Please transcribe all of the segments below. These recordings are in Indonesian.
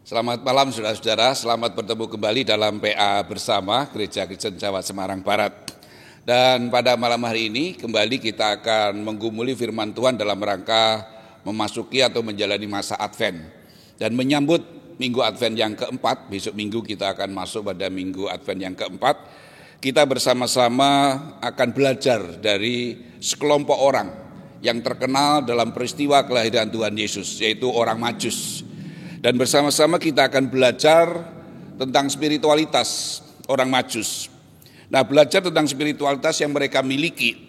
Selamat malam saudara-saudara, selamat bertemu kembali dalam PA bersama Gereja Kristen Jawa Semarang Barat. Dan pada malam hari ini kembali kita akan menggumuli firman Tuhan dalam rangka memasuki atau menjalani masa Advent. Dan menyambut minggu Advent yang keempat, besok minggu kita akan masuk pada minggu Advent yang keempat. Kita bersama-sama akan belajar dari sekelompok orang yang terkenal dalam peristiwa kelahiran Tuhan Yesus, yaitu orang Majus. Dan bersama-sama kita akan belajar tentang spiritualitas orang Majus. Nah, belajar tentang spiritualitas yang mereka miliki.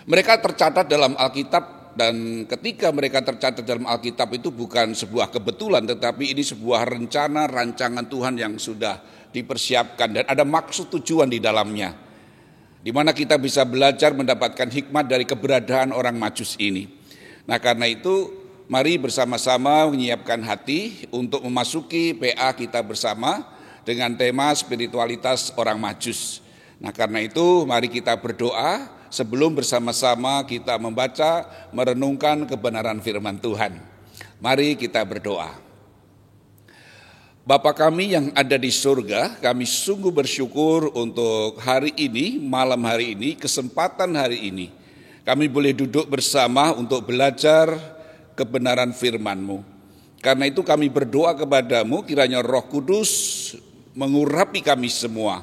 Mereka tercatat dalam Alkitab, dan ketika mereka tercatat dalam Alkitab itu bukan sebuah kebetulan, tetapi ini sebuah rencana, rancangan Tuhan yang sudah dipersiapkan dan ada maksud tujuan di dalamnya. Di mana kita bisa belajar mendapatkan hikmat dari keberadaan orang Majus ini. Nah, karena itu mari bersama-sama menyiapkan hati untuk memasuki PA kita bersama dengan tema spiritualitas orang Majus. Nah, karena itu mari kita berdoa sebelum bersama-sama kita membaca, merenungkan kebenaran firman Tuhan. Mari kita berdoa. Bapa kami yang ada di surga, kami sungguh bersyukur untuk hari ini, malam hari ini, kesempatan hari ini. Kami boleh duduk bersama untuk belajar kebenaran firman-Mu. Karena itu kami berdoa kepadamu, kiranya Roh Kudus mengurapi kami semua,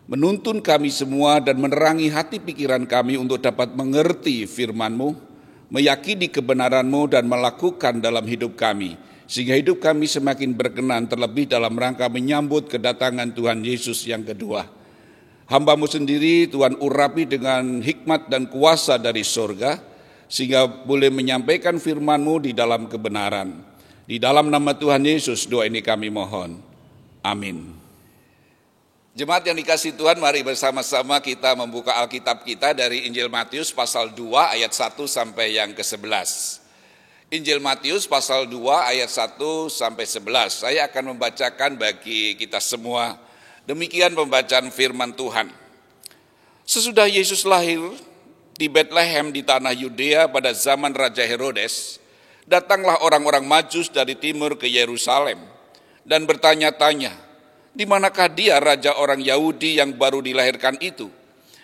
menuntun kami semua dan menerangi hati pikiran kami untuk dapat mengerti firman-Mu, meyakini kebenaran-Mu dan melakukan dalam hidup kami, sehingga hidup kami semakin berkenan terlebih dalam rangka menyambut kedatangan Tuhan Yesus yang kedua. Hamba-Mu sendiri Tuhan urapi dengan hikmat dan kuasa dari surga, sehingga boleh menyampaikan firman-Mu di dalam kebenaran. Di dalam nama Tuhan Yesus doa ini kami mohon. Amin. Jemaat yang dikasihi Tuhan, mari bersama-sama kita membuka Alkitab kita dari Injil Matius pasal 2 ayat 1 sampai yang ke-11. Injil Matius pasal 2 ayat 1 sampai 11. Saya akan membacakan bagi kita semua. Demikian pembacaan firman Tuhan. Sesudah Yesus lahir di Betlehem di tanah Yudea pada zaman Raja Herodes, datanglah orang-orang Majus dari timur ke Yerusalem dan bertanya-tanya, di manakah dia raja orang Yahudi yang baru dilahirkan itu?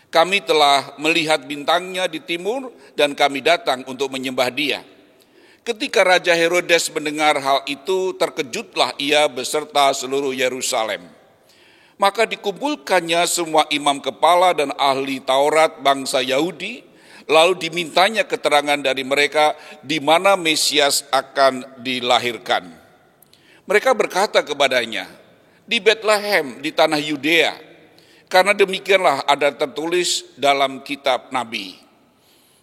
Kami telah melihat bintangnya di timur dan kami datang untuk menyembah dia. Ketika Raja Herodes mendengar hal itu, terkejutlah ia beserta seluruh Yerusalem. Maka dikumpulkannya semua imam kepala dan ahli Taurat bangsa Yahudi, lalu dimintanya keterangan dari mereka di mana Mesias akan dilahirkan. Mereka berkata kepadanya, di Betlehem di tanah Yudea, karena demikianlah ada tertulis dalam kitab Nabi.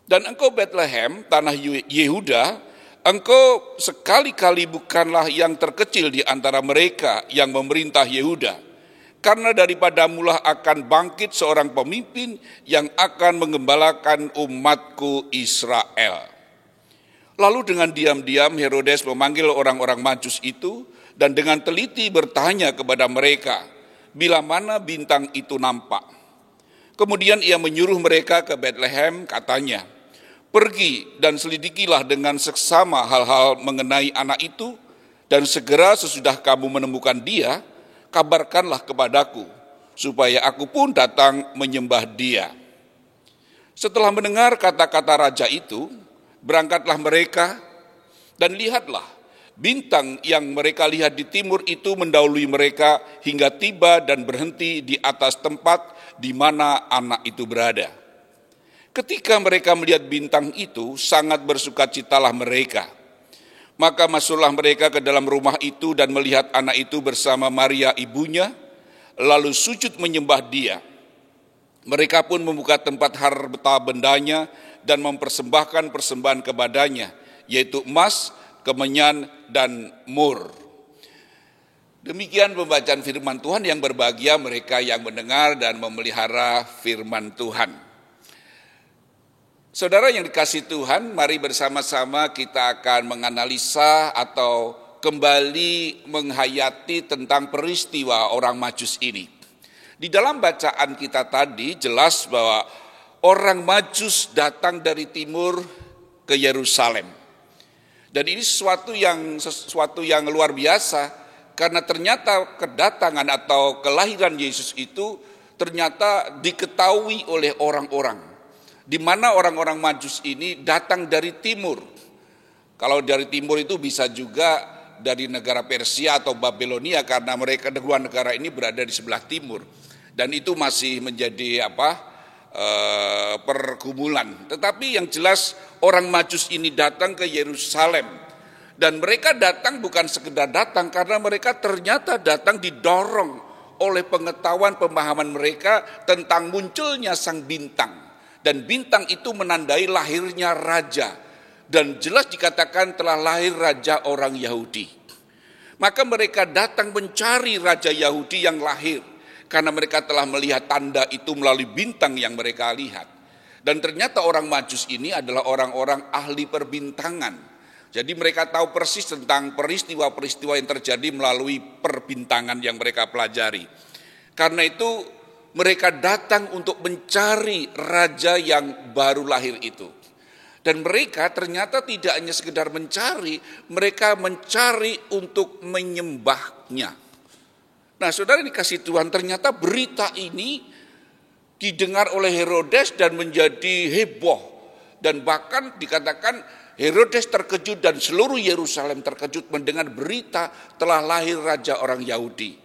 Dan engkau Betlehem, tanah Yehuda, engkau sekali-kali bukanlah yang terkecil di antara mereka yang memerintah Yehuda. Karena daripadamulah akan bangkit seorang pemimpin yang akan menggembalakan umatku Israel. Lalu dengan diam-diam Herodes memanggil orang-orang Majus itu dan dengan teliti bertanya kepada mereka, bila mana bintang itu nampak. Kemudian ia menyuruh mereka ke Betlehem, katanya, pergi dan selidikilah dengan seksama hal-hal mengenai anak itu, dan segera sesudah kamu menemukan dia, kabarkanlah kepadaku, supaya aku pun datang menyembah dia. Setelah mendengar kata-kata raja itu, berangkatlah mereka, dan lihatlah, bintang yang mereka lihat di timur itu mendahului mereka hingga tiba dan berhenti di atas tempat di mana anak itu berada. Ketika mereka melihat bintang itu, sangat bersukacitalah mereka. Maka masuklah mereka ke dalam rumah itu dan melihat anak itu bersama Maria ibunya, lalu sujud menyembah dia. Mereka pun membuka tempat harta bendanya dan mempersembahkan persembahan kepadanya, yaitu emas, kemenyan, dan mur. Demikian pembacaan firman Tuhan. Yang berbahagia mereka yang mendengar dan memelihara firman Tuhan. Saudara yang dikasihi Tuhan, mari bersama-sama kita akan menganalisa atau kembali menghayati tentang peristiwa orang Majus ini. Di dalam bacaan kita tadi jelas bahwa orang Majus datang dari timur ke Yerusalem. Dan ini sesuatu yang luar biasa, karena ternyata kedatangan atau kelahiran Yesus itu ternyata diketahui oleh orang-orang, di mana orang-orang Majus ini datang dari timur. Kalau dari timur itu bisa juga dari negara Persia atau Babilonia, karena mereka kedua negara ini berada di sebelah timur, dan itu masih menjadi pergumulan. Tetapi yang jelas orang Majus ini datang ke Yerusalem, dan mereka datang bukan sekedar datang, karena mereka ternyata datang didorong oleh pengetahuan pemahaman mereka tentang munculnya sang bintang, dan bintang itu menandai lahirnya raja, dan jelas dikatakan telah lahir raja orang Yahudi. Maka mereka datang mencari raja Yahudi yang lahir, karena mereka telah melihat tanda itu melalui bintang yang mereka lihat. Dan ternyata orang Majus ini adalah orang-orang ahli perbintangan. Jadi mereka tahu persis tentang peristiwa-peristiwa yang terjadi melalui perbintangan yang mereka pelajari. Karena itu mereka datang untuk mencari raja yang baru lahir itu. Dan mereka ternyata tidak hanya sekedar mencari, mereka mencari untuk menyembahnya. Nah, saudara dikasih Tuhan, ternyata berita ini didengar oleh Herodes dan menjadi heboh. Dan bahkan dikatakan Herodes terkejut dan seluruh Yerusalem terkejut mendengar berita telah lahir raja orang Yahudi.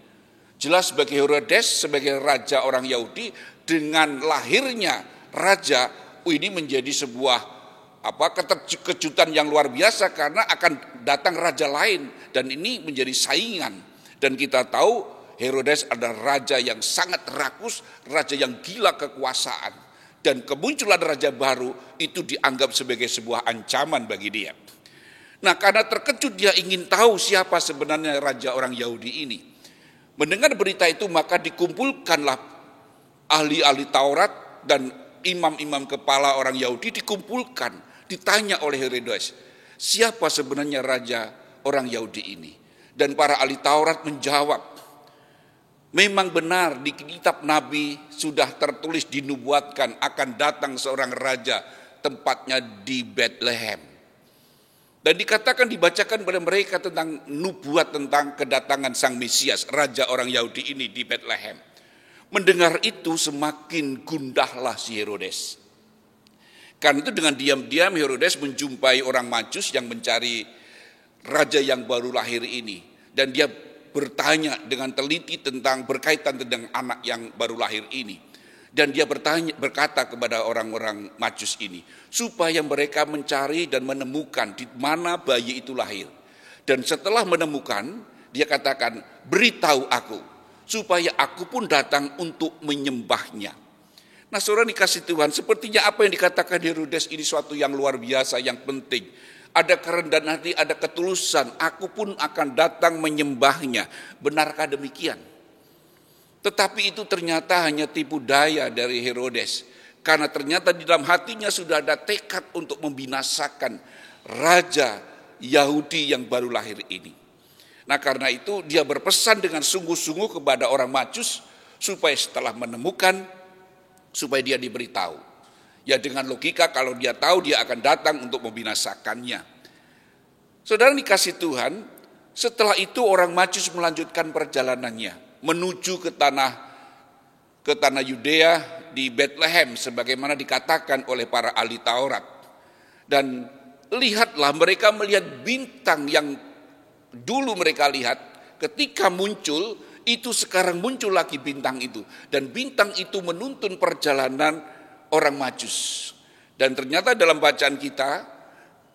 Jelas bagi Herodes sebagai raja orang Yahudi, dengan lahirnya raja ini menjadi sebuah kejutan yang luar biasa, karena akan datang raja lain dan ini menjadi saingan. Dan kita tahu Herodes adalah raja yang sangat rakus, raja yang gila kekuasaan. Dan kemunculan raja baru itu dianggap sebagai sebuah ancaman bagi dia. Nah, karena terkejut dia ingin tahu siapa sebenarnya raja orang Yahudi ini. Mendengar berita itu maka dikumpulkanlah ahli-ahli Taurat dan imam-imam kepala orang Yahudi dikumpulkan. Ditanya oleh Herodes, siapa sebenarnya raja orang Yahudi ini? Dan para ahli Taurat menjawab, memang benar di kitab Nabi sudah tertulis dinubuatkan akan datang seorang raja, tempatnya di Bethlehem. Dan dikatakan dibacakan kepada mereka tentang nubuat tentang kedatangan sang Mesias, raja orang Yahudi ini di Bethlehem. Mendengar itu semakin gundahlah si Herodes. Karena itu dengan diam-diam Herodes menjumpai orang Majus yang mencari raja yang baru lahir ini. Dan dia bertanya dengan teliti tentang berkaitan dengan anak yang baru lahir ini. Dan dia berkata kepada orang-orang Majus ini, supaya mereka mencari dan menemukan di mana bayi itu lahir. Dan setelah menemukan, dia katakan, beritahu aku, supaya aku pun datang untuk menyembahnya. Nah, saudara dikasih Tuhan, sepertinya apa yang dikatakan Herodes ini suatu yang luar biasa, yang penting. Ada kerendahan hati, ada ketulusan, aku pun akan datang menyembahnya. Benarkah demikian? Tetapi itu ternyata hanya tipu daya dari Herodes. Karena ternyata di dalam hatinya sudah ada tekad untuk membinasakan raja Yahudi yang baru lahir ini. Nah, karena itu dia berpesan dengan sungguh-sungguh kepada orang Majus supaya setelah menemukan, supaya dia diberitahu. Ya dengan logika kalau dia tahu dia akan datang untuk membinasakannya. Saudara dikasih Tuhan, setelah itu orang Majus melanjutkan perjalanannya menuju ke tanah Yudea di Bethlehem sebagaimana dikatakan oleh para ahli Taurat. Dan lihatlah mereka melihat bintang yang dulu mereka lihat ketika muncul, itu sekarang muncul lagi bintang itu. Dan bintang itu menuntun perjalanan orang Majus. Dan ternyata dalam bacaan kita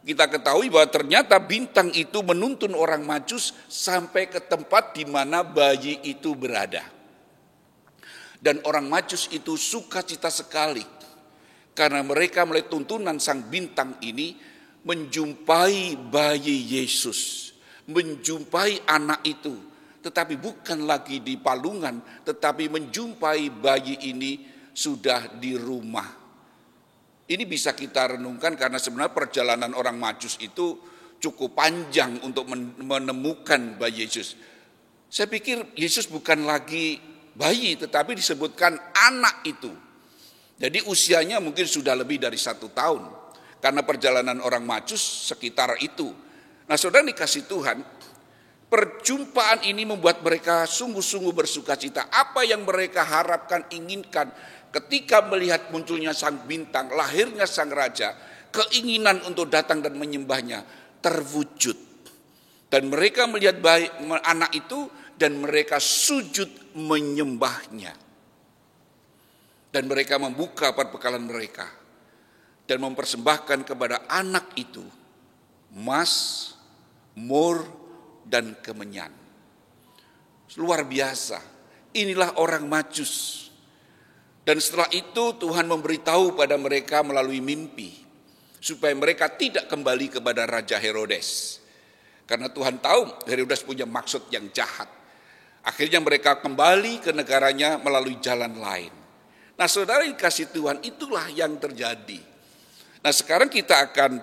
ketahui bahwa ternyata bintang itu menuntun orang Majus sampai ke tempat di mana bayi itu berada. Dan orang Majus itu sukacita sekali karena mereka melihat tuntunan sang bintang ini menjumpai bayi Yesus, menjumpai anak itu, tetapi bukan lagi di palungan, tetapi menjumpai bayi ini sudah di rumah. Ini bisa kita renungkan karena sebenarnya perjalanan orang Majus itu cukup panjang untuk menemukan bayi Yesus. Saya pikir Yesus bukan lagi bayi, tetapi disebutkan anak itu. Jadi usianya mungkin sudah lebih dari 1 tahun. Karena perjalanan orang Majus sekitar itu. Nah, saudara dikasih Tuhan, perjumpaan ini membuat mereka sungguh-sungguh bersuka cita. Apa yang mereka harapkan, inginkan ketika melihat munculnya sang bintang, lahirnya sang raja, keinginan untuk datang dan menyembahnya terwujud. Dan mereka melihat anak itu dan mereka sujud menyembahnya. Dan mereka membuka perbekalan mereka dan mempersembahkan kepada anak itu emas, mur, dan kemenyan. Luar biasa. Inilah orang Majus. Dan setelah itu Tuhan memberitahu pada mereka melalui mimpi supaya mereka tidak kembali kepada Raja Herodes. Karena Tuhan tahu Herodes punya maksud yang jahat. Akhirnya mereka kembali ke negaranya melalui jalan lain. Nah, saudara dikasih Tuhan, itulah yang terjadi. Nah, sekarang kita akan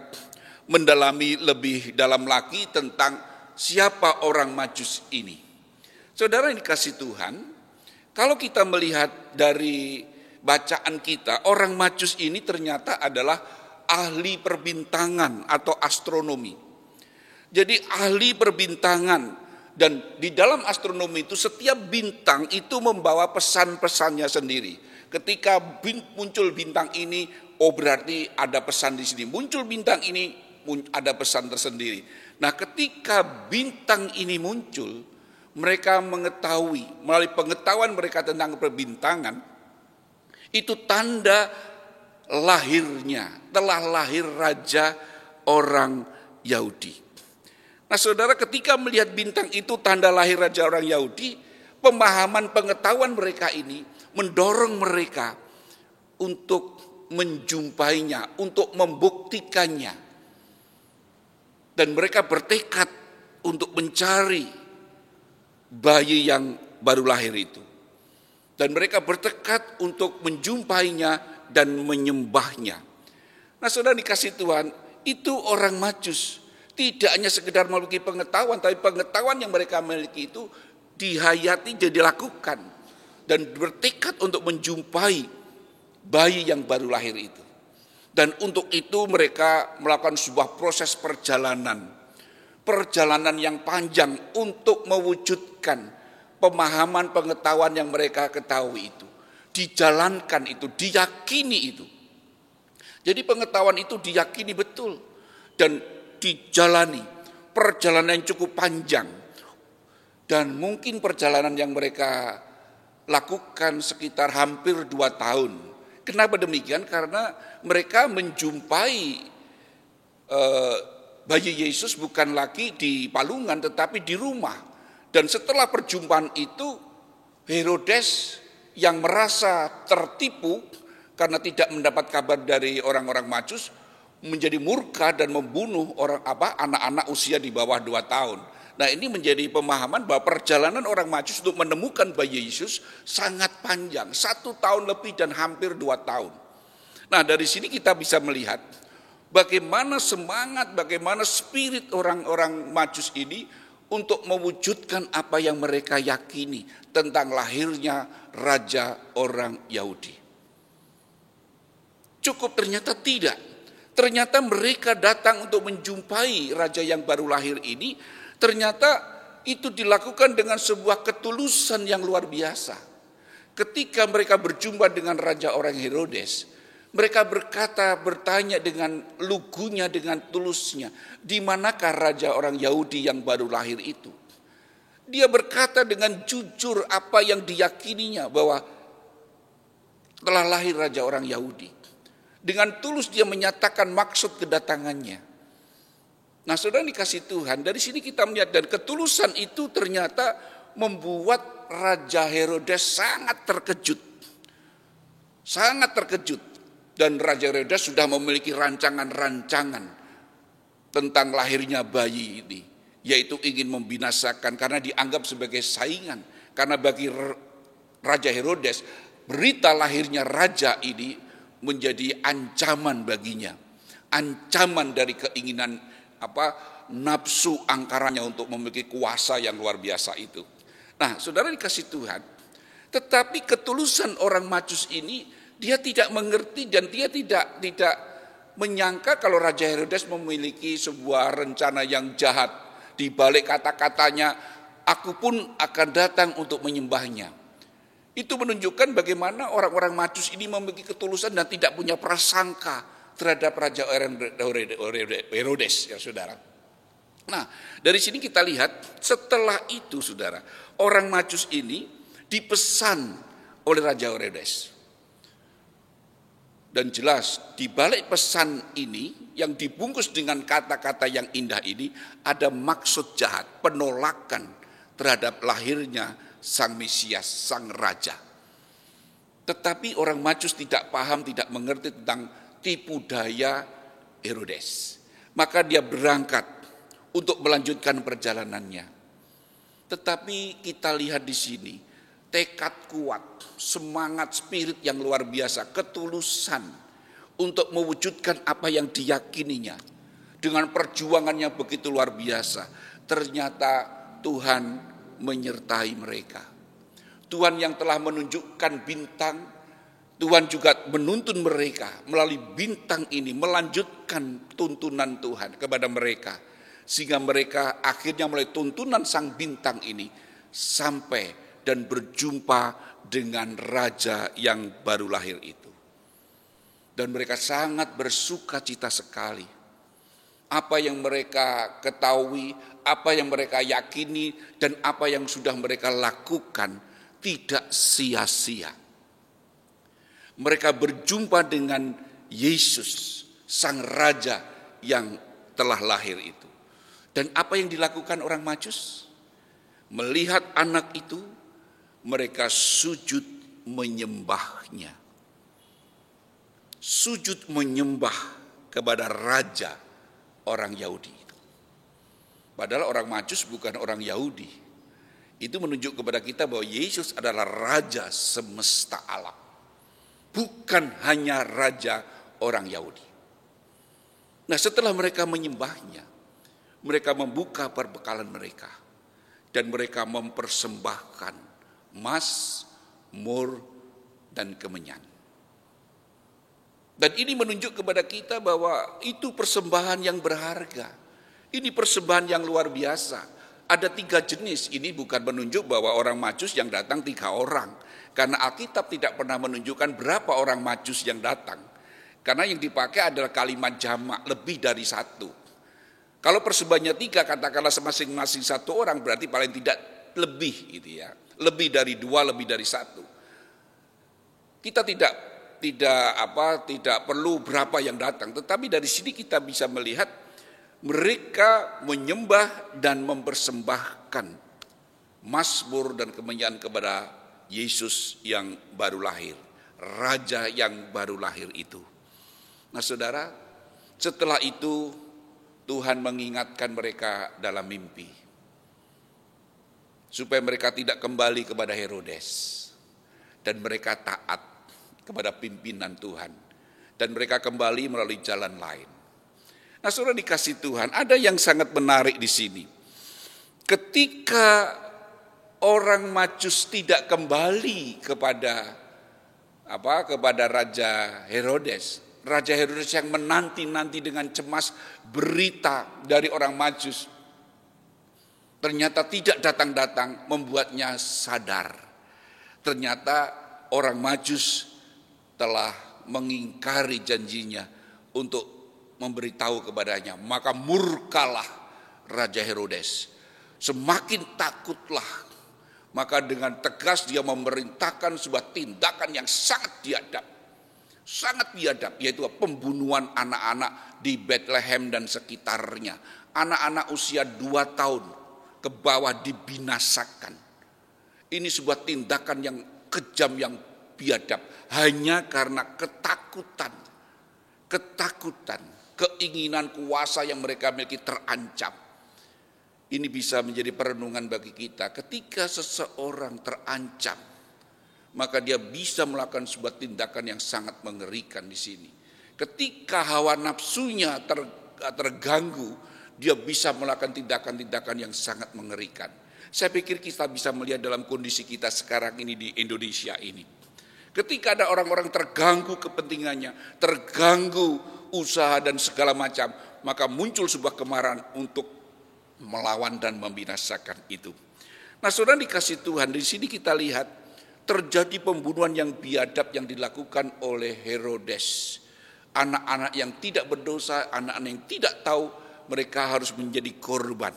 mendalami lebih dalam lagi tentang siapa orang Majus ini. Saudara yang dikasih Tuhan, kalau kita melihat dari bacaan kita, orang Majus ini ternyata adalah ahli perbintangan atau astronomi. Jadi ahli perbintangan, dan di dalam astronomi itu setiap bintang itu membawa pesan-pesannya sendiri. Ketika muncul bintang ini, oh berarti ada pesan di sini. Muncul bintang ini, ada pesan tersendiri. Nah, ketika bintang ini muncul, mereka mengetahui, melalui pengetahuan mereka tentang perbintangan, itu tanda lahirnya, telah lahir raja orang Yahudi. Nah, saudara, ketika melihat bintang itu tanda lahir raja orang Yahudi, pemahaman pengetahuan mereka ini mendorong mereka untuk menjumpainya, untuk membuktikannya. Dan mereka bertekad untuk mencari bayi yang baru lahir itu. Dan mereka bertekad untuk menjumpainya dan menyembahnya. Nah, saudara dikasih Tuhan, itu orang Majus. Tidak hanya sekedar memiliki pengetahuan, tapi pengetahuan yang mereka miliki itu dihayati, jadi dilakukan. Dan bertekad untuk menjumpai bayi yang baru lahir itu. Dan untuk itu mereka melakukan sebuah proses perjalanan. Perjalanan yang panjang untuk mewujudkan pemahaman pengetahuan yang mereka ketahui itu. Dijalankan itu, diyakini itu. Jadi pengetahuan itu diyakini betul. Dan dijalani. Perjalanan yang cukup panjang. Dan mungkin perjalanan yang mereka lakukan sekitar hampir 2 tahun. Kenapa demikian? Karena mereka menjumpai bayi Yesus bukan lagi di palungan tetapi di rumah. Dan setelah perjumpaan itu, Herodes yang merasa tertipu karena tidak mendapat kabar dari orang-orang Majus menjadi murka dan membunuh anak-anak usia di bawah 2 tahun. Nah, ini menjadi pemahaman bahwa perjalanan orang Majus untuk menemukan bayi Yesus sangat panjang, 1 tahun lebih dan hampir 2 tahun. Nah, dari sini kita bisa melihat bagaimana semangat, bagaimana spirit orang-orang Majus ini untuk mewujudkan apa yang mereka yakini tentang lahirnya raja orang Yahudi. Cukup ternyata tidak. Ternyata mereka datang untuk menjumpai raja yang baru lahir ini. Ternyata itu dilakukan dengan sebuah ketulusan yang luar biasa. Ketika mereka berjumpa dengan raja orang Herodes, mereka bertanya dengan lugunya, dengan tulusnya, di manakah raja orang Yahudi yang baru lahir itu? Dia berkata dengan jujur apa yang diyakininya bahwa telah lahir raja orang Yahudi. Dengan tulus dia menyatakan maksud kedatangannya. Nah, saudara dikasih Tuhan, dari sini kita melihat dan ketulusan itu ternyata membuat Raja Herodes sangat terkejut. Sangat terkejut. Dan Raja Herodes sudah memiliki rancangan-rancangan tentang lahirnya bayi ini. Yaitu ingin membinasakan karena dianggap sebagai saingan. Karena bagi Raja Herodes, berita lahirnya raja ini menjadi ancaman baginya. Ancaman dari keinginan nafsu angkarannya untuk memiliki kuasa yang luar biasa itu. Nah, saudara dikasih Tuhan, tetapi ketulusan orang Majus ini dia tidak mengerti dan dia tidak menyangka kalau Raja Herodes memiliki sebuah rencana yang jahat. Di balik kata-katanya, aku pun akan datang untuk menyembahnya. Itu menunjukkan bagaimana orang-orang Majus ini memiliki ketulusan dan tidak punya prasangka terhadap Raja Herodes, ya saudara. Nah, dari sini kita lihat setelah itu, saudara, orang Majus ini dipesan oleh Raja Herodes. Dan jelas di balik pesan ini yang dibungkus dengan kata-kata yang indah ini ada maksud jahat, penolakan terhadap lahirnya Sang Mesias, Sang Raja. Tetapi orang Majus tidak paham, tidak mengerti tentang tipu daya Herodes. Maka dia berangkat untuk melanjutkan perjalanannya. Tetapi kita lihat di sini tekad kuat, semangat spirit yang luar biasa, ketulusan untuk mewujudkan apa yang diyakininya. Dengan perjuangan yang begitu luar biasa, ternyata Tuhan menyertai mereka. Tuhan yang telah menunjukkan bintang, Tuhan juga menuntun mereka melalui bintang ini, melanjutkan tuntunan Tuhan kepada mereka. Sehingga mereka akhirnya melalui tuntunan sang bintang ini sampai dan berjumpa dengan raja yang baru lahir itu. Dan mereka sangat bersuka cita sekali. Apa yang mereka ketahui, apa yang mereka yakini, dan apa yang sudah mereka lakukan tidak sia-sia. Mereka berjumpa dengan Yesus, sang raja yang telah lahir itu. Dan apa yang dilakukan orang Majus? Melihat anak itu, mereka sujud menyembahnya. Sujud menyembah kepada raja orang Yahudi. Padahal orang Majus bukan orang Yahudi. Itu menunjuk kepada kita bahwa Yesus adalah raja semesta alam. Bukan hanya raja orang Yahudi. Nah, setelah mereka menyembahnya, mereka membuka perbekalan mereka. Dan mereka mempersembahkan emas, mur, dan kemenyan. Dan ini menunjuk kepada kita bahwa itu persembahan yang berharga. Ini persembahan yang luar biasa. Ada 3 jenis. Ini bukan menunjuk bahwa orang Majus yang datang 3 orang. Karena Alkitab tidak pernah menunjukkan berapa orang Majus yang datang. Karena yang dipakai adalah kalimat jamak, lebih dari 1. Kalau persembahannya 3, katakanlah masing-masing 1 orang, berarti paling tidak lebih gitu ya. Lebih dari 2, lebih dari 1. Kita tidak perlu berapa yang datang, tetapi dari sini kita bisa melihat mereka menyembah dan mempersembahkan mazmur dan kemenyan kepada Yesus yang baru lahir, raja yang baru lahir itu. Nah, saudara, setelah itu Tuhan mengingatkan mereka dalam mimpi supaya mereka tidak kembali kepada Herodes. Dan mereka taat kepada pimpinan Tuhan. Dan mereka kembali melalui jalan lain. Nah, saudara dikasih Tuhan, ada yang sangat menarik di sini. Ketika orang Majus tidak kembali kepada Raja Herodes. Raja Herodes yang menanti-nanti dengan cemas berita dari orang Majus. Ternyata tidak datang-datang, membuatnya sadar. Ternyata orang Majus telah mengingkari janjinya untuk memberitahu kepadanya. Maka murkalah Raja Herodes. Semakin takutlah. Maka dengan tegas dia memerintahkan sebuah tindakan yang sangat biadab. Sangat biadab, yaitu pembunuhan anak-anak di Bethlehem dan sekitarnya. Anak-anak usia 2 tahun ke bawah dibinasakan. Ini sebuah tindakan yang kejam, yang biadab. Hanya karena ketakutan, keinginan kuasa yang mereka miliki terancam. Ini bisa menjadi perenungan bagi kita. Ketika seseorang terancam, maka dia bisa melakukan sebuah tindakan yang sangat mengerikan di sini. Ketika hawa nafsunya terganggu, dia bisa melakukan tindakan-tindakan yang sangat mengerikan. Saya pikir kita bisa melihat dalam kondisi kita sekarang ini di Indonesia ini. Ketika ada orang-orang terganggu kepentingannya, terganggu usaha dan segala macam, maka muncul sebuah kemarahan untuk melawan dan membinasakan itu. Nah, saudara dikasih Tuhan, di sini kita lihat terjadi pembunuhan yang biadab yang dilakukan oleh Herodes. Anak-anak yang tidak berdosa, anak-anak yang tidak tahu, mereka harus menjadi korban.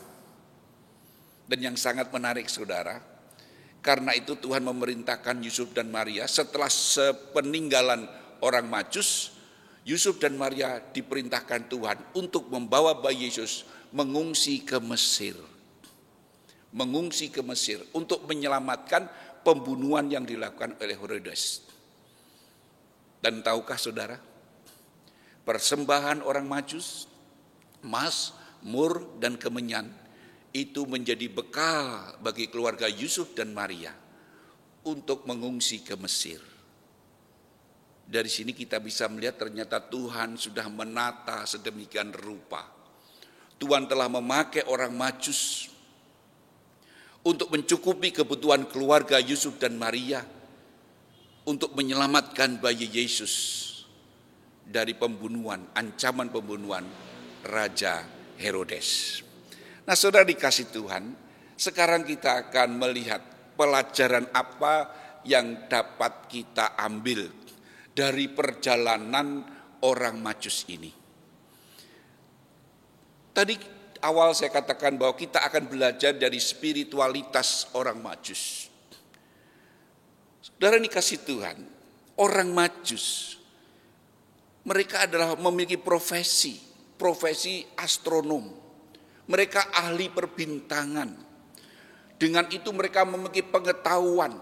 Dan yang sangat menarik saudara, karena itu Tuhan memerintahkan Yusuf dan Maria setelah sepeninggalan orang Majus, Yusuf dan Maria diperintahkan Tuhan untuk membawa bayi Yesus mengungsi ke Mesir. Mengungsi ke Mesir untuk menyelamatkan pembunuhan yang dilakukan oleh Herodes. Dan tahukah saudara, persembahan orang Majus, emas, mur, dan kemenyan itu menjadi bekal bagi keluarga Yusuf dan Maria untuk mengungsi ke Mesir. Dari sini kita bisa melihat ternyata Tuhan sudah menata sedemikian rupa. Tuhan telah memakai orang Majus untuk mencukupi kebutuhan keluarga Yusuf dan Maria, untuk menyelamatkan bayi Yesus dari pembunuhan, ancaman pembunuhan Raja Herodes. Nah, saudara dikasih Tuhan, sekarang kita akan melihat pelajaran apa yang dapat kita ambil dari perjalanan orang Majus ini. Tadi awal saya katakan bahwa kita akan belajar dari spiritualitas orang Majus. Saudara dikasih Tuhan, orang Majus, mereka adalah memiliki profesi astronom. Mereka ahli perbintangan. Dengan itu mereka memiliki pengetahuan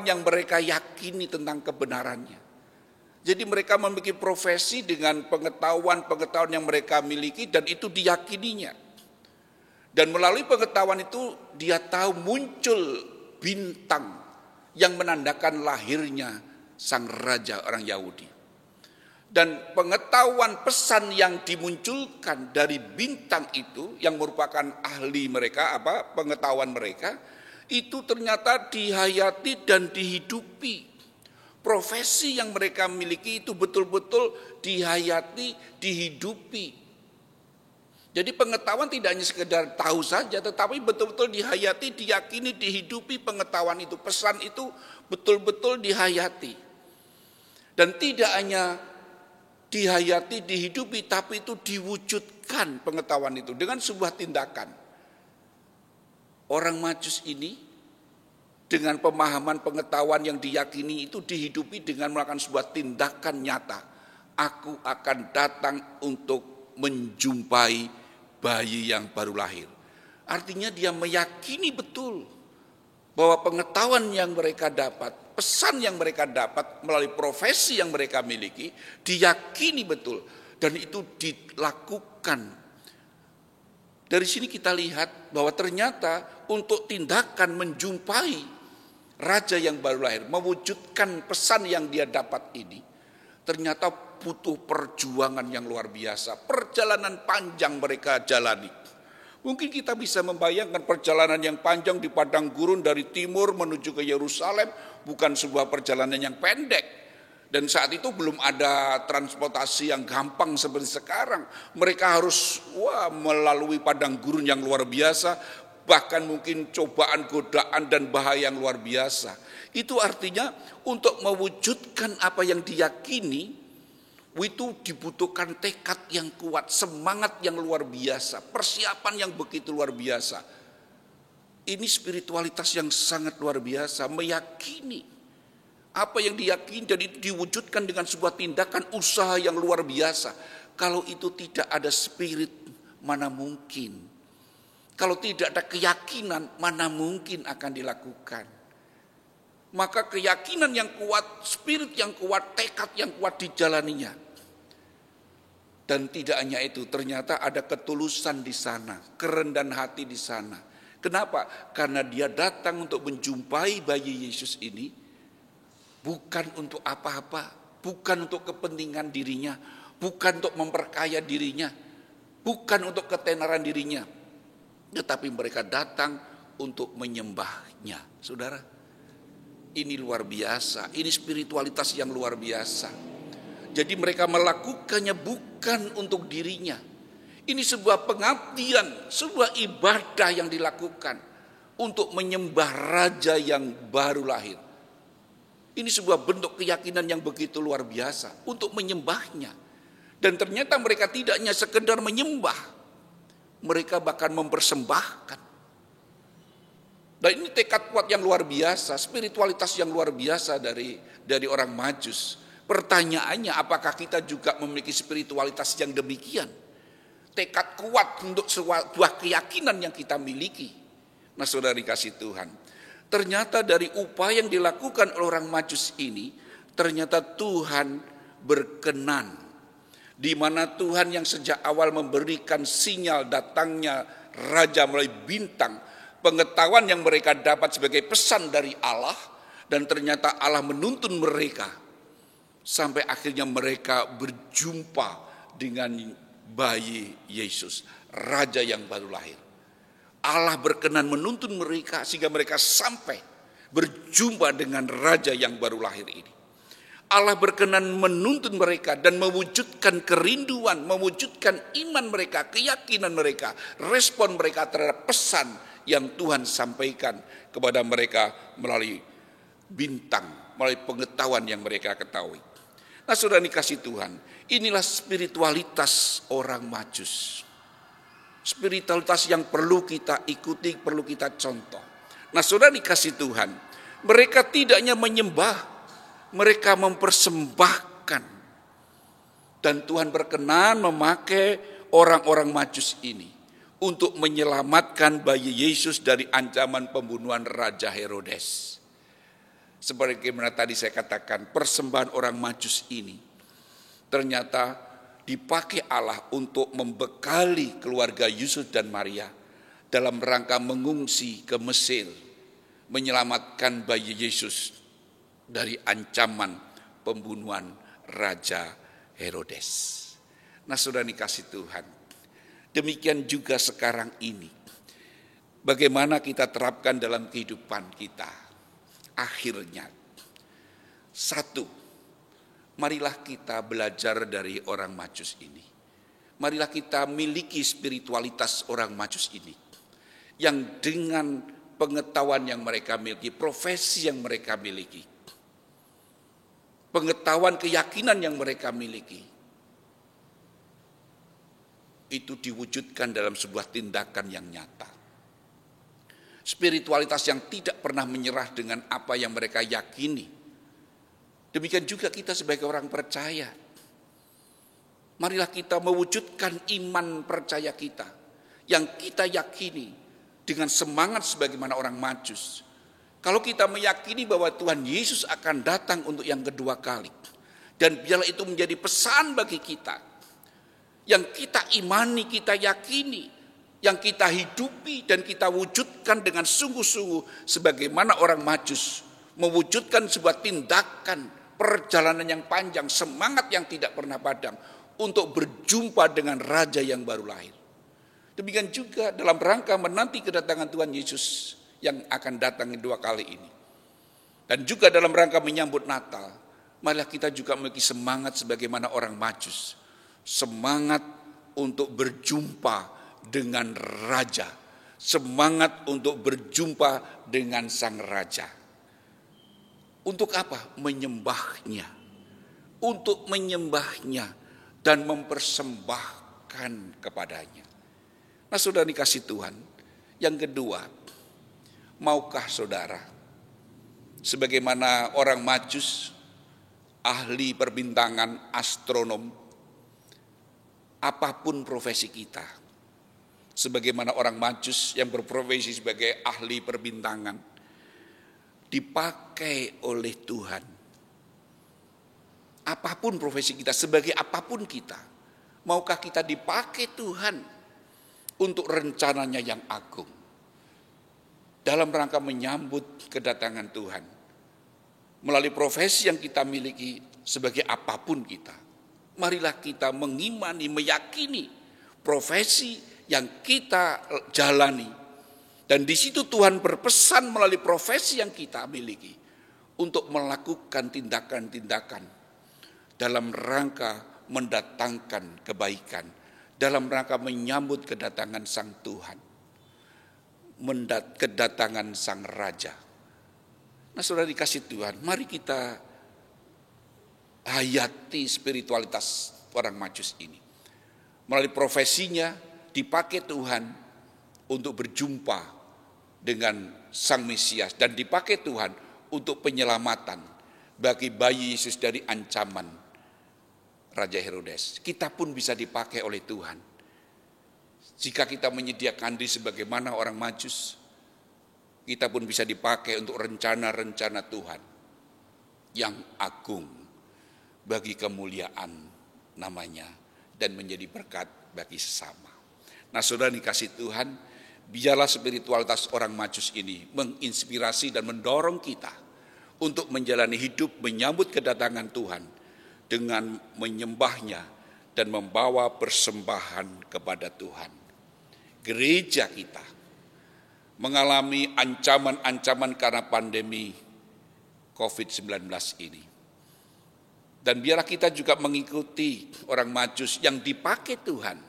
yang mereka yakini tentang kebenarannya. Jadi mereka memiliki profesi dengan pengetahuan yang mereka miliki dan itu diyakininya. Dan melalui pengetahuan itu dia tahu muncul bintang yang menandakan lahirnya sang raja orang Yahudi. Dan pengetahuan pesan yang dimunculkan dari bintang itu yang merupakan ahli mereka, pengetahuan mereka, itu ternyata dihayati dan dihidupi. Profesi yang mereka miliki itu betul-betul dihayati, dihidupi. Jadi pengetahuan tidak hanya sekedar tahu saja, tetapi betul-betul dihayati, diyakini, dihidupi pengetahuan itu. Pesan itu betul-betul dihayati. Dan tidak hanya dihayati, dihidupi, tapi itu diwujudkan pengetahuan itu dengan sebuah tindakan. Orang Majus ini dengan pemahaman pengetahuan yang diyakini itu dihidupi dengan melakukan sebuah tindakan nyata. Aku akan datang untuk menjumpai bayi yang baru lahir. Artinya dia meyakini betul bahwa pengetahuan yang mereka dapat, pesan yang mereka dapat melalui profesi yang mereka miliki, diyakini betul. Dan itu dilakukan. Dari sini kita lihat bahwa ternyata untuk tindakan menjumpai raja yang baru lahir, mewujudkan pesan yang dia dapat ini, ternyata butuh perjuangan yang luar biasa. Perjalanan panjang mereka jalani. Mungkin kita bisa membayangkan perjalanan yang panjang di padang gurun dari timur menuju ke Yerusalem bukan sebuah perjalanan yang pendek. Dan saat itu belum ada transportasi yang gampang seperti sekarang. Mereka harus melalui padang gurun yang luar biasa, bahkan mungkin cobaan, godaan dan bahaya yang luar biasa. Itu artinya untuk mewujudkan apa yang diyakini, itu dibutuhkan tekad yang kuat, semangat yang luar biasa, persiapan yang begitu luar biasa. Ini spiritualitas yang sangat luar biasa, meyakini apa yang diyakini dan itu diwujudkan dengan sebuah tindakan usaha yang luar biasa. Kalau itu tidak ada spirit, mana mungkin? Kalau tidak ada keyakinan, mana mungkin akan dilakukan? Maka keyakinan yang kuat, spirit yang kuat, tekad yang kuat dijalaninya. Dan tidak hanya itu, ternyata ada ketulusan di sana, kerendahan hati di sana. Kenapa? Karena dia datang untuk menjumpai bayi Yesus ini, bukan untuk apa-apa, bukan untuk kepentingan dirinya, bukan untuk memperkaya dirinya, bukan untuk ketenaran dirinya, tetapi mereka datang untuk menyembahnya. Saudara, ini luar biasa, ini spiritualitas yang luar biasa. Jadi mereka melakukannya bukan untuk dirinya. Ini sebuah pengabdian, sebuah ibadah yang dilakukan untuk menyembah raja yang baru lahir. Ini sebuah bentuk keyakinan yang begitu luar biasa untuk menyembahnya. Dan ternyata mereka tidak hanya sekedar menyembah, mereka bahkan mempersembahkan. Dan ini tekad kuat yang luar biasa, spiritualitas yang luar biasa dari orang Majus. Pertanyaannya, apakah kita juga memiliki spiritualitas yang demikian? Tekad kuat untuk sebuah keyakinan yang kita miliki. Nah, saudara dikasih Tuhan, ternyata dari upaya yang dilakukan oleh orang Majus ini, ternyata Tuhan berkenan. Di mana Tuhan yang sejak awal memberikan sinyal datangnya Raja melalui bintang, pengetahuan yang mereka dapat sebagai pesan dari Allah, dan ternyata Allah menuntun mereka sampai akhirnya mereka berjumpa dengan bayi Yesus, Raja yang baru lahir. Allah berkenan menuntun mereka sehingga mereka sampai berjumpa dengan Raja yang baru lahir ini. Allah berkenan menuntun mereka dan mewujudkan kerinduan, mewujudkan iman mereka, keyakinan mereka, respon mereka terhadap pesan yang Tuhan sampaikan kepada mereka melalui bintang, melalui pengetahuan yang mereka ketahui. Nah, saudara dikasih Tuhan, inilah spiritualitas orang Majus. Spiritualitas yang perlu kita ikuti, perlu kita contoh. Nah, saudara dikasih Tuhan, mereka tidak hanya menyembah, mereka mempersembahkan. Dan Tuhan berkenan memakai orang-orang Majus ini untuk menyelamatkan bayi Yesus dari ancaman pembunuhan Raja Herodes. Sebagaimana tadi saya katakan, persembahan orang Majus ini ternyata dipakai Allah untuk membekali keluarga Yusuf dan Maria dalam rangka mengungsi ke Mesir, menyelamatkan bayi Yesus dari ancaman pembunuhan Raja Herodes. Nah, saudara dikasih Tuhan, demikian juga sekarang ini. Bagaimana kita terapkan dalam kehidupan kita? Akhirnya, satu, marilah kita belajar dari orang Majus ini. Marilah kita miliki spiritualitas orang Majus ini, yang dengan pengetahuan yang mereka miliki, profesi yang mereka miliki, pengetahuan keyakinan yang mereka miliki, itu diwujudkan dalam sebuah tindakan yang nyata. Spiritualitas yang tidak pernah menyerah dengan apa yang mereka yakini. Demikian juga kita sebagai orang percaya. Marilah kita mewujudkan iman percaya kita yang kita yakini dengan semangat sebagaimana orang Majus. Kalau kita meyakini bahwa Tuhan Yesus akan datang untuk yang kedua kali, dan biarlah itu menjadi pesan bagi kita, yang kita imani, kita yakini, yang kita hidupi dan kita wujudkan dengan sungguh-sungguh sebagaimana orang Majus mewujudkan sebuah tindakan perjalanan yang panjang, semangat yang tidak pernah padam untuk berjumpa dengan Raja yang baru lahir. Demikian juga dalam rangka menanti kedatangan Tuhan Yesus yang akan datang dua kali ini. Dan juga dalam rangka menyambut Natal, marilah kita juga memiliki semangat sebagaimana orang Majus. Semangat untuk berjumpa dengan Raja. Semangat untuk berjumpa dengan Sang Raja. Untuk apa? Menyembahnya. Untuk menyembahnya dan mempersembahkan kepadanya. Nah, saudara dikasih Tuhan, yang kedua, maukah saudara, sebagaimana orang Majus, ahli perbintangan, astronom, apapun profesi kita, sebagaimana orang Majus yang berprofesi sebagai ahli perbintangan, dipakai oleh Tuhan. Apapun profesi kita, sebagai apapun kita, maukah kita dipakai Tuhan untuk rencananya yang agung, dalam rangka menyambut kedatangan Tuhan, melalui profesi yang kita miliki sebagai apapun kita. Marilah kita mengimani, meyakini profesi yang kita jalani. Dan di situ Tuhan berpesan melalui profesi yang kita miliki untuk melakukan tindakan-tindakan dalam rangka mendatangkan kebaikan, dalam rangka menyambut kedatangan Sang Tuhan, kedatangan Sang Raja. Nah, saudara dikasih Tuhan, mari kita hayati spiritualitas orang Majus ini. Melalui profesinya dipakai Tuhan untuk berjumpa dengan Sang Mesias, dan dipakai Tuhan untuk penyelamatan bagi bayi Yesus dari ancaman Raja Herodes. Kita pun bisa dipakai oleh Tuhan. Jika kita menyediakan diri sebagaimana orang Majus, kita pun bisa dipakai untuk rencana-rencana Tuhan yang agung bagi kemuliaan namanya dan menjadi berkat bagi sesama. Nah, saudara dikasih Tuhan, biarlah spiritualitas orang Majus ini menginspirasi dan mendorong kita untuk menjalani hidup menyambut kedatangan Tuhan dengan menyembahnya dan membawa persembahan kepada Tuhan. Gereja kita mengalami ancaman-ancaman karena pandemi COVID-19 ini. Dan biarlah kita juga mengikuti orang Majus yang dipakai Tuhan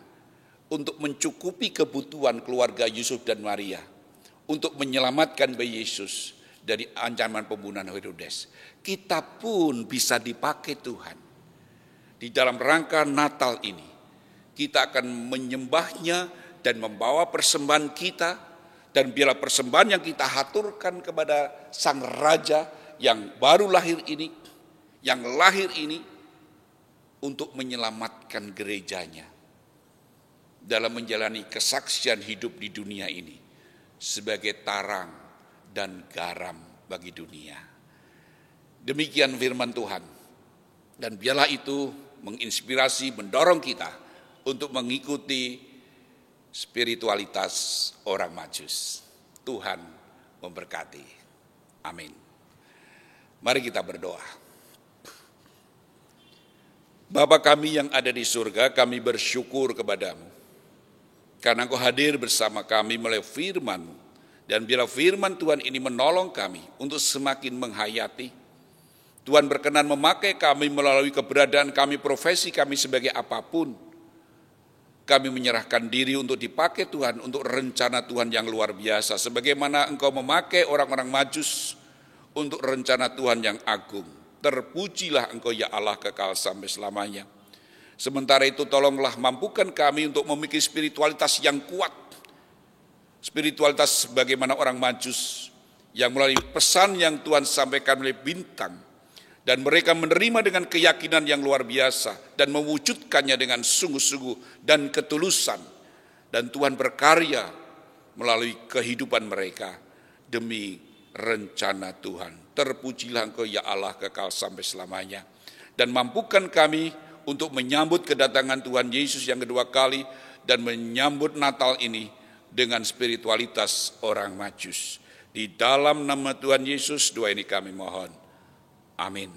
untuk mencukupi kebutuhan keluarga Yusuf dan Maria, untuk menyelamatkan bayi Yesus dari ancaman pembunuhan Herodes. Kita pun bisa dipakai Tuhan. Di dalam rangka Natal ini, kita akan menyembahnya dan membawa persembahan kita, dan biarlah persembahan yang kita haturkan kepada Sang Raja yang baru lahir ini, yang lahir ini untuk menyelamatkan gerejanya dalam menjalani kesaksian hidup di dunia ini sebagai terang dan garam bagi dunia. Demikian firman Tuhan, dan biarlah itu menginspirasi, mendorong kita untuk mengikuti spiritualitas orang Majus. Tuhan memberkati. Amin. Mari kita berdoa. Bapa kami yang ada di surga, kami bersyukur kepadamu karena Engkau hadir bersama kami melalui firman-Mu. Dan biarlah firman Tuhan ini menolong kami untuk semakin menghayati. Tuhan berkenan memakai kami melalui keberadaan kami, profesi kami sebagai apapun. Kami menyerahkan diri untuk dipakai Tuhan untuk rencana Tuhan yang luar biasa. Sebagaimana Engkau memakai orang-orang Majus untuk rencana Tuhan yang agung. Terpujilah Engkau ya Allah kekal sampai selamanya. Sementara itu tolonglah mampukan kami untuk memiliki spiritualitas yang kuat. Spiritualitas sebagaimana orang Majus yang melalui pesan yang Tuhan sampaikan oleh bintang. Dan mereka menerima dengan keyakinan yang luar biasa dan mewujudkannya dengan sungguh-sungguh dan ketulusan. Dan Tuhan berkarya melalui kehidupan mereka demi rencana Tuhan. Terpujilah Engkau ya Allah kekal sampai selamanya. Dan mampukan kami untuk menyambut kedatangan Tuhan Yesus yang kedua kali dan menyambut Natal ini dengan spiritualitas orang Majus. Di dalam nama Tuhan Yesus doa ini kami mohon. Amin.